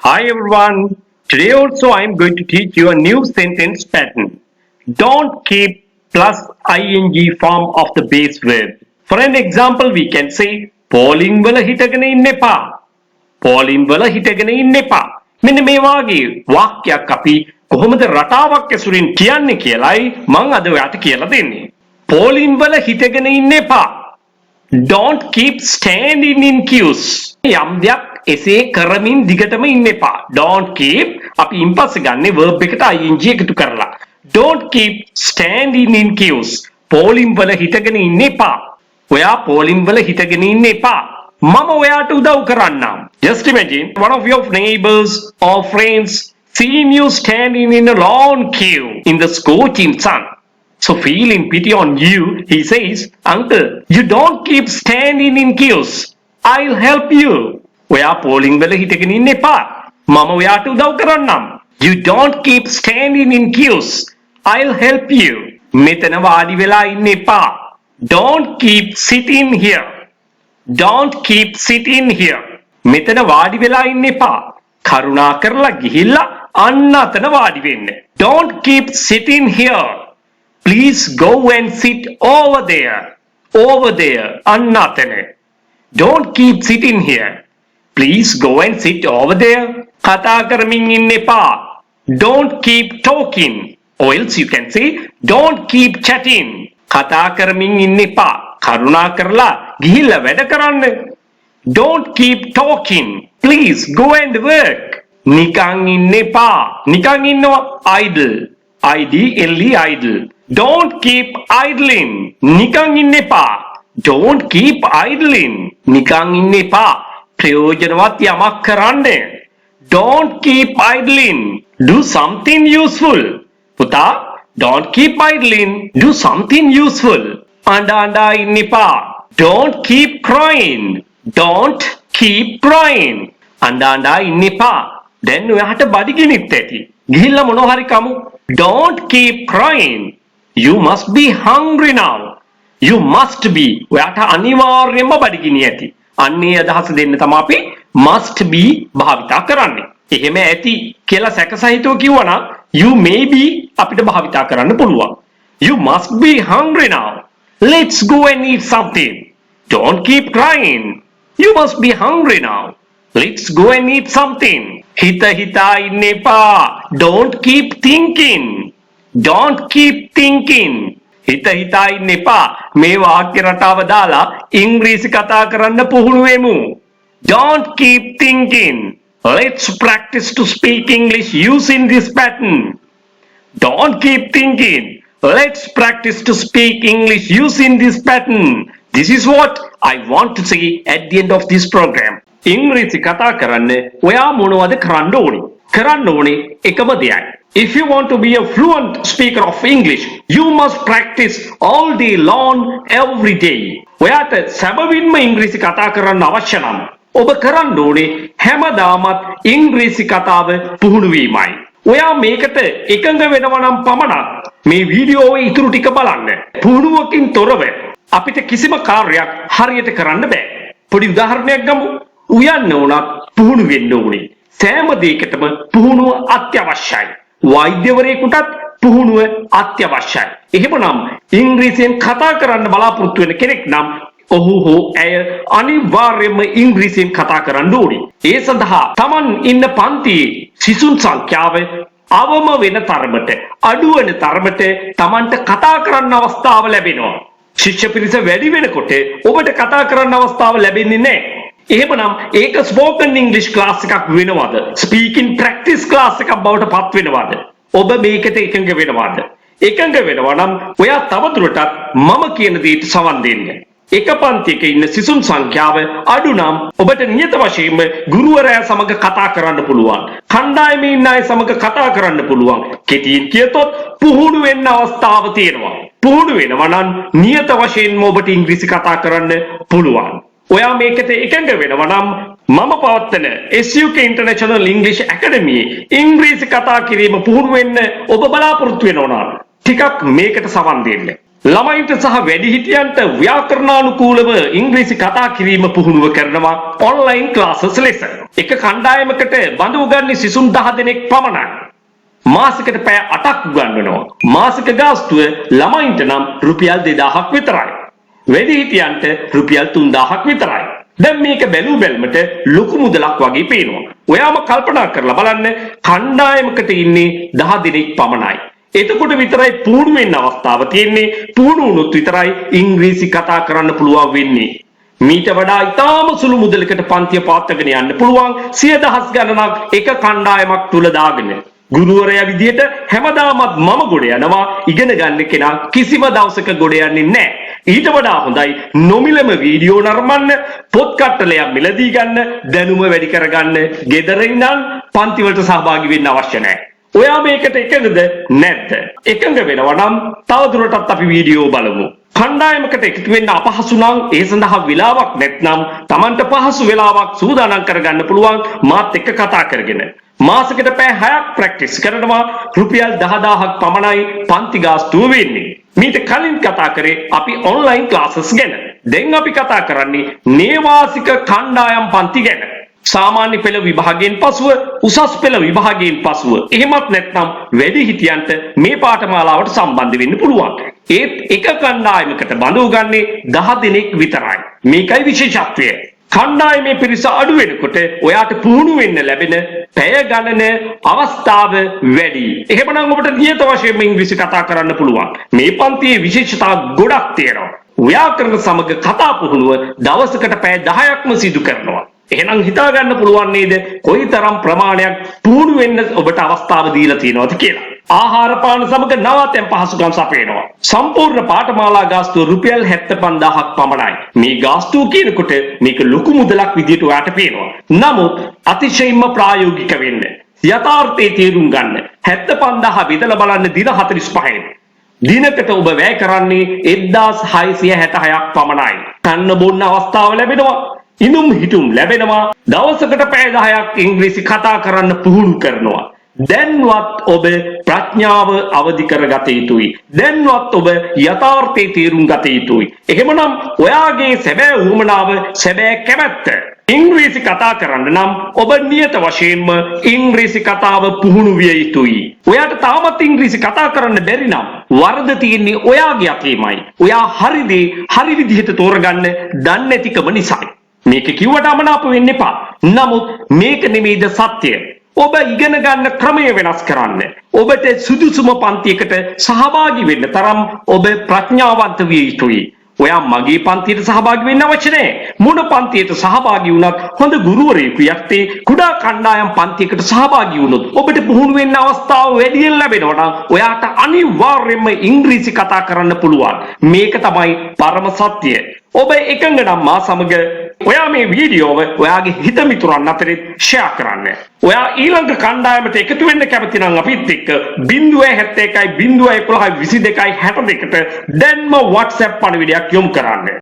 Hi everyone. Today also I am going to teach you a new sentence pattern. Don't keep plus ing form of the base verb. For an example we can say Pauline වල හිටගෙන ඉන්න එපා. Pauline වල හිටගෙන ඉන්න එපා. මෙන්න මේ වාගේ වාක්‍යයක් අපි කොහොමද රටාවක් ඇසුරින් කියන්නේ කියලායි මම අද ඔයාලට කියලා දෙන්නේ. Pauline වල හිටගෙන ඉන්න එපා. Don't keep standing in queues. යම් දෙයක් එසේ කරමින් දිගටම ඉන්න එපා. Don't keep අපි ඉන්පස්සේ ගන්නේ verb එකට ing එකතු කරලා. Don't keep standing in queues. Pauline වල හිටගෙන ඉන්න එපා. ඔයා Pauline වල හිටගෙන ඉන්න එපා. මම ඔයාට උදව් කරන්නම්. Just imagine one of your neighbors or friends seeing you standing in a long queue in the scorching sun. So feeling pity on you, he says, Uncle, you don't keep standing in queues. I'll help you. ඔයා Pauline වල හිටගෙන ඉන්න එපා. මම ඔයාට උදව් කරන්නම්. You don't keep standing in queues. I'll help you. මෙතන වාඩි වෙලා ඉන්න එපා. Don't keep sitting here. Don't keep sitting here. මෙතන වාඩි වෙලා ඉන්න එපා. කරුණා කරලා ගිහිල්ලා අන්න අතන වාඩි වෙන්න. Don't keep sitting here. Please go and sit over there. Over there. අන්න අතන. Don't keep sitting here. Please go and sit over there. කතා කරමින් ඉන්න එපා. Don't keep talking. Or else you can say, don't keep chatting. කතා කරමින් ඉන්න එපා. කරුණා කරලා ගිහිල්ලා වැඩ කරන්න. Don't keep talking. Please go and work. නිකන් ඉන්න එපා. නිකන් ඉන්නවා idle. idle idle. Don't keep idling. නිකන් ඉන්න එපා. Don't keep idling. නිකන් ඉන්න එපා. ප්‍රයෝජනවත් යමක් කරන්න. Don't keep idling. Do something useful. පුතා, don't keep idling. Do something useful. අඬා ඉන්න එපා. Don't keep crying. Don't keep crying. අඬා ඉන්න එපා. දැන් ඔයාට බඩගිනිත් ඇති. ගිහිල්ලා මොනවා හරි කමු. Don't keep crying. You must be hungry now. You must be. ඔයාට අනිවාර්යයෙන්ම බඩගිනි ඇති. අන්නේ අදහස දෙන්න තමයි අපි must be භාවිතා කරන්නේ. එහෙම ඇති කියලා සැකසහිතව කිව්වනම් you may be අපිට භාවිතා කරන්න පුළුවන්. You must be hungry now. Let's go and eat something. Don't keep crying. You must be hungry now. Let's go and eat something. හිතා ඉන්න එපා. Don't keep thinking. Don't keep thinking. හිතා ඉන්න එපා. මේ වාක්‍ය රටාව දාලා ඉංග්‍රීසි කතා කරන්න පුහුණු වෙමු. Don't keep thinking. Let's practice to speak English using this pattern. Don't keep thinking. Let's practice to speak English using this pattern. This is what I want to say at the end of this program. ඉංග්‍රීසි කතා කරන්න ඔයා මොනවද කරන්න ඕනේ? කරන්න ඕනේ එකම දෙයයි. If you want to be a fluent speaker of English, you must practice all day long every day. ඔයාට සැබවින්ම ඉංග්‍රීසි කතා කරන්න අවශ්‍ය නම් ඔබ කරන්න ඕනේ හැමදාමත් ඉංග්‍රීසි කතාව පුහුණු වීමයි. ඔයා මේකට එකඟ වෙනවා නම් පමණක් මේ වීඩියෝවේ ඉතුරු ටික බලන්න. පුහුණුවකින් තොරව අපිට කිසිම කාර්යයක් හරියට කරන්න බෑ. පොඩි උදාහරණයක් ගමු. උයන්න උනත් පුහුණු වෙන්න ඕනේ. සෑම දෙයකටම පුහුණුව අත්‍යවශ්‍යයි. වෛද්‍යවරයෙකුටත් පුහුණුව අත්‍යවශ්‍යයි. එහෙමනම් ඉංග්‍රීසියෙන් කතා කරන්න බලාපොරොත්තු වෙන කෙනෙක් නම් ඔහු හෝ ඇය අනිවාර්යයෙන්ම ඉංග්‍රීසියෙන් කතා කරන්න ඕනේ. ඒ සඳහා Taman ඉන්න පන්තියේ සිසුන් සංඛ්‍යාව අවම වෙන තරමට, අඩු වෙන තරමට Tamanට කතා කරන්න අවස්ථාව ලැබෙනවා. ශිෂ්‍ය පිරිස වැඩි වෙනකොට ඔබට කතා කරන්න අවස්ථාව ලැබෙන්නේ නැහැ. එහෙමනම් ඒක ස්පෝකන් ඉංග්‍රීසි ක්ලාස් එකක් වෙනවද? ස්පීකින් ප්‍රැක්ටිස් ක්ලාස් එකක් බවට පත් වෙනවද? ඔබ මේකට එකඟ වෙනවද? එකඟ වෙනවා නම් ඔයා තවදුරටත් මම කියන දේට සවන් දෙන්න. එක පන්තියක ඉන්න සිසුන් සංඛ්‍යාව අඩු නම් ඔබට නියත වශයෙන්ම ගුරුවරයා සමග කතා කරන්න පුළුවන්. කණ්ඩායමේ ඉන්න අය සමග කතා කරන්න පුළුවන්. කෙටියෙන් කියතොත් පුහුණු වෙන්න අවස්ථාව තියෙනවා. පුහුණු වෙනවා නම් නියත වශයෙන්ම ඔබට ඉංග්‍රීසි කතා කරන්න පුළුවන්. ඔයා මේකට එකඟ වෙනවා නම් මම පවත්වන SUK International English Academy ඉංග්‍රීසි කතා කිරීම පුහුණු වෙන්න ඔබ බලාපොරොත්තු වෙනවා නම් ටිකක් මේකට සවන් දෙන්න. ළමයින්ට සහ වැඩිහිටියන්ට ව්‍යාකරණානුකූලව ඉංග්‍රීසි කතා කිරීම පුහුණුව කරනවා ඔන්ලයින් ක්ලාසස් ලෙස. එක කණ්ඩායමකට බඳු උගන්වන්නේ සිසුන් 10 දෙනෙක් පමණයි. මාසිකට පැය 8ක් උගන්වනවා. මාසික ගාස්තුව ළමයින්ට නම් රුපියල් 2000ක් විතරයි. වැඩිහිටියන්ට රුපියල් 3000ක් විතරයි. දැන් මේක බැලු බැලමට ලොකු මුදලක් වගේ පේනවා. ඔයාම කල්පනා කරලා බලන්න කණ්ඩායමකට ඉන්නේ 10 දෙනෙක් පමණයි. එතකොට විතරයි පුහුණු වෙන්න අවස්ථාව තියෙන්නේ. පුහුණු වුණොත් විතරයි ඉංග්‍රීසි කතා කරන්න පුළුවන් වෙන්නේ. මීට වඩා ඉතාම සුළු මුදලකට පන්තිය පවත්වාගෙන යන්න පුළුවන් 100,000 ගණනක් එක කණ්ඩායමක් තුල දාගෙන. ගුරුවරයා විදියට හැමදාමත් මම ගොඩ යනවා ඉගෙන ගන්න කෙනා කිසිම දවසක ගොඩ යන්නේ නැහැ. ඊට වඩා හොඳයි නොමිලම වීඩියෝ නරඹන්න, පොත් කට්ටලයක් මිලදී ගන්න, දැනුම වැඩි කරගන්න. ගෙදර ඉඳන් පන්ති වලට සහභාගී වෙන්න අවශ්‍ය නැහැ. ඔයා මේකට එකඟද නැද්ද? එකඟ වෙනවා නම් තවදුරටත් අපි වීඩියෝ බලමු. කණ්ඩායමකට එකතු වෙන්න අපහසු නම් ඒ සඳහා වෙලාවක් නැත්නම් Tamanට පහසු වෙලාවක් සූදානම් කරගන්න පුළුවන් මාත් එක්ක කතා කරගෙන. මාසෙකට පැය 6ක් ප්‍රැක්ටිස් කරනවා රුපියල් 10000ක් පමණයි පන්ති ගාස්තුව වෙන්නේ. මීට කලින් කතා කරේ අපි ඔන්ලයින් ක්ලාසස් ගැන. දැන් අපි කතා කරන්නේ නේවාසික කණ්ඩායම් පන්ති ගැන. සාමාන්‍ය පෙළ විභාගයෙන් පසුව උසස් පෙළ විභාගයෙන් පසුව එහෙමත් නැත්නම් වැඩිහිටියන්ට මේ පාඨමාලාවට සම්බන්ධ වෙන්න පුළුවන්. ඒත් එක කණ්ඩායමකට බඳු උගන්නේ 10 දෙනෙක් විතරයි. මේකයි විශේෂත්වය. කණ්ඩායමේ පිරිස අඩු වෙනකොට ඔයාට පුහුණු වෙන්න ලැබෙන පැය ගණන අවස්ථාව වැඩි. එහෙමනම් ඔබට නියත වශයෙන්ම ඉංග්‍රීසි කතා කරන්න පුළුවන්. මේ පන්තියේ විශේෂතා ගොඩක් තියෙනවා. ව්‍යාකරණ සමග කතා පුහුණුව දවසකට පැය 10ක්ම සිදු කරනවා. එහෙනම් හිතා ගන්න පුළුවන් නේද කොයිතරම් ප්‍රමාණයක් පුහුණු වෙන්න ඔබට අවස්ථාව දීලා තියෙනවද කියලා. ආහාර පාන සමග නවතෙන් පහසුකම් සපයනවා. සම්පූර්ණ පාඨමාලා ගාස්තුව රුපියල් 75000ක් පමණයි. මේ ගාස්තුව කියනකොට මේක ලොකු මුදලක් විදියට ඔයාට පේනවා. නමුත් අතිශයින්ම ප්‍රායෝගික වෙන්න. යථාර්ථයේ තේරුම් ගන්න. 75000 බෙදලා බලන්න දින 45න්. දිනකට ඔබ වැය කරන්නේ 1666ක් පමණයි. කන්න බොන්න අවස්ථාව ලැබෙනවා. ඉනුම් හිටුම් ලැබෙනවා. දවසකට පැය 10ක් ඉංග්‍රීසි කතා කරන්න පුහුණු කරනවා. දැන්වත් ඔබ ප්‍රඥාව අවදි කරගත යුතුයි. දැන්වත් ඔබ යථාර්ථයේ තේරුම් ගත යුතුයි. එහෙමනම් ඔයාගේ සැබෑ උවමනාව, සැබෑ කැමැත්ත ඉංග්‍රීසි කතා කරන්න නම් ඔබ නියත වශයෙන්ම ඉංග්‍රීසි කතාව පුහුණු විය යුතුයි. ඔයාට තාමත් ඉංග්‍රීසි කතා කරන්න බැරි නම් වරද තියෙන්නේ ඔයාගේ අතේමයි. ඔයා හරි දේ හරි විදිහට තෝරගන්න දන්නේ නැතිකම නිසායි. මේක කිව්වට අමනාප වෙන්න එපා. නමුත් මේක නෙමෙයිද සත්‍ය. ඔබ ඉගෙන ගන්න ක්‍රමය වෙනස් කරන්න. ඔබට සුදුසුම පන්තියකට සහභාගී වෙන්න තරම් ඔබ ප්‍රඥාවන්ත විය යුතුයි. ඔයා මගේ පන්තියට සහභාගී වෙන්න අවශ්‍ය නැහැ. මොන පන්තියට සහභාගී වුණත් හොඳ ගුරුවරයෙකු යත්තේ කුඩා කණ්ඩායම් පන්තියකට සහභාගී වුණොත් ඔබට පුහුණු වෙන්න අවස්ථාව වැඩියෙන් ලැබෙනවා නම් ඔයාට අනිවාර්යයෙන්ම ඉංග්‍රීසි කතා කරන්න පුළුවන්. මේක තමයි පරම සත්‍යය. ඔබ එකඟ නම් මා සමග ඔයා මේ වීඩියෝව ඔයාගේ හිත මිතුරන් අතරේ ෂෙයා කරන්න. ඔයා ඊළඟ කණ්ඩායමට එකතු වෙන්න කැමති නම් අපිත් එක්ක 071 011 22 62ට දැන්ම WhatsApp පණිවිඩයක් යොමු කරන්න.